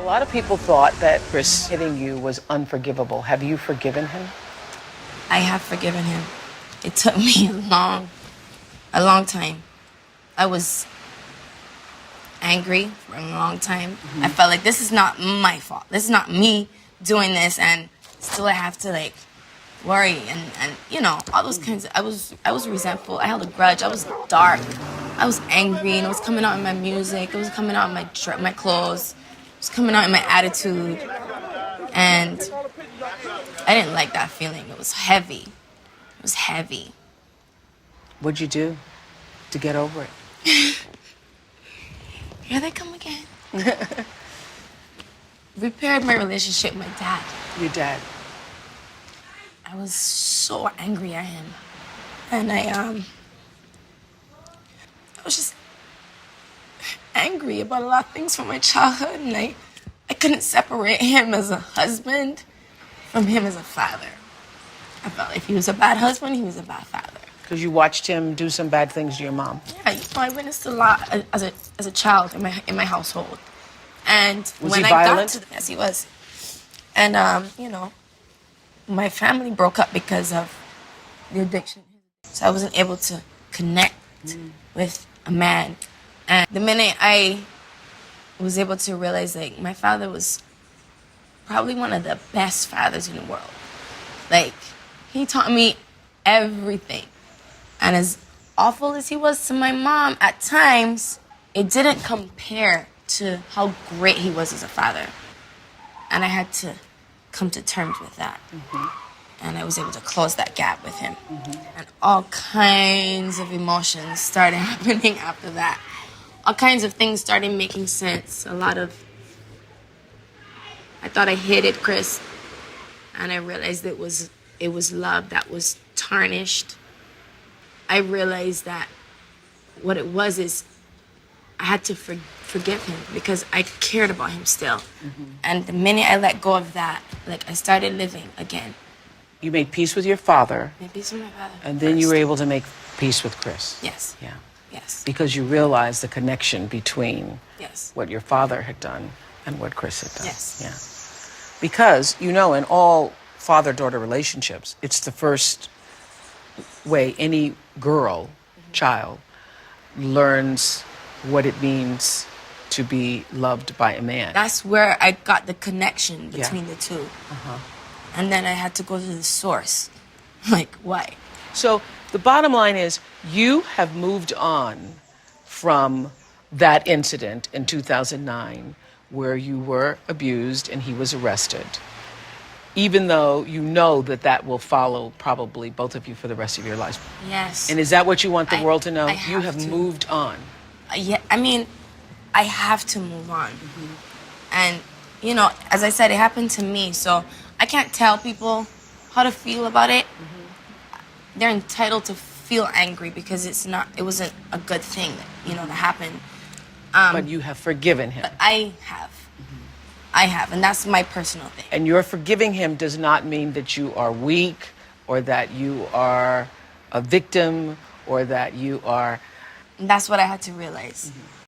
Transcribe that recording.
lot of people thought that Chris hitting you was unforgivable. Have you forgiven him? I have forgiven him. It took me a long time. I was angry for a long time. Mm-hmm. I felt like this is not my fault. This is not me doing this, and still I have to like worry and you know, all those kinds of, I was resentful. I held a grudge. I was dark. I was angry, and it was coming out in my music. It was coming out in my clothes. It was coming out in my attitude. And I didn't like that feeling. It was heavy. It was heavy. What'd you do to get over it? Here they come again. Repaired my relationship with my dad. Your dad? I was so angry at him. And I was just angry about a lot of things from my childhood, and I couldn't separate him as a husband from him as a father. I felt like if he was a bad husband, he was a bad father. Because you watched him do some bad things to your mom. Yeah, you know, I witnessed a lot as a child in my household. And was when he I violent? got to yes, he was. And you know, my family broke up because of the addiction. So I wasn't able to connect with a man. And the minute I was able to realize, like, my father was probably one of the best fathers in the world. Like, he taught me everything. And as awful as he was to my mom, at times, it didn't compare to how great he was as a father. And I had to come to terms with that. Mm-hmm. And I was able to close that gap with him. Mm-hmm. And all kinds of emotions started happening after that. All kinds of things started making sense. I thought I hated Chris, and I realized it was love that was tarnished. I realized that what it was is I had to forgive him because I cared about him still. Mm-hmm. And the minute I let go of that, like, I started living again. You made peace with your father. Made peace with my father. And then you were able to make peace with Chris. Yes. Yeah. Yes. Because you realized the connection between yes. what your father had done and what Chris had done. Yes. Yeah. Because, you know, in all father-daughter relationships, it's the first way any girl, child, learns what it means to be loved by a man. That's where I got the connection between the two. Uh-huh. And then I had to go to the source. Like, why? So the bottom line is you have moved on from that incident in 2009 where you were abused and he was arrested, even though you know that that will follow probably both of you for the rest of your lives. Yes. And is that what you want the world to know? You have to. moved on. Yeah, I mean, I have to move on. Mm-hmm. And, you know, as I said, it happened to me, so I can't tell people how to feel about it. Mm-hmm. They're entitled to feel angry because it wasn't a good thing that, you know, that happened. But you have forgiven him. But I have. Mm-hmm. I have, and that's my personal thing. And your forgiving him does not mean that you are weak or that you are a victim or that you are... And that's what I had to realize. Mm-hmm.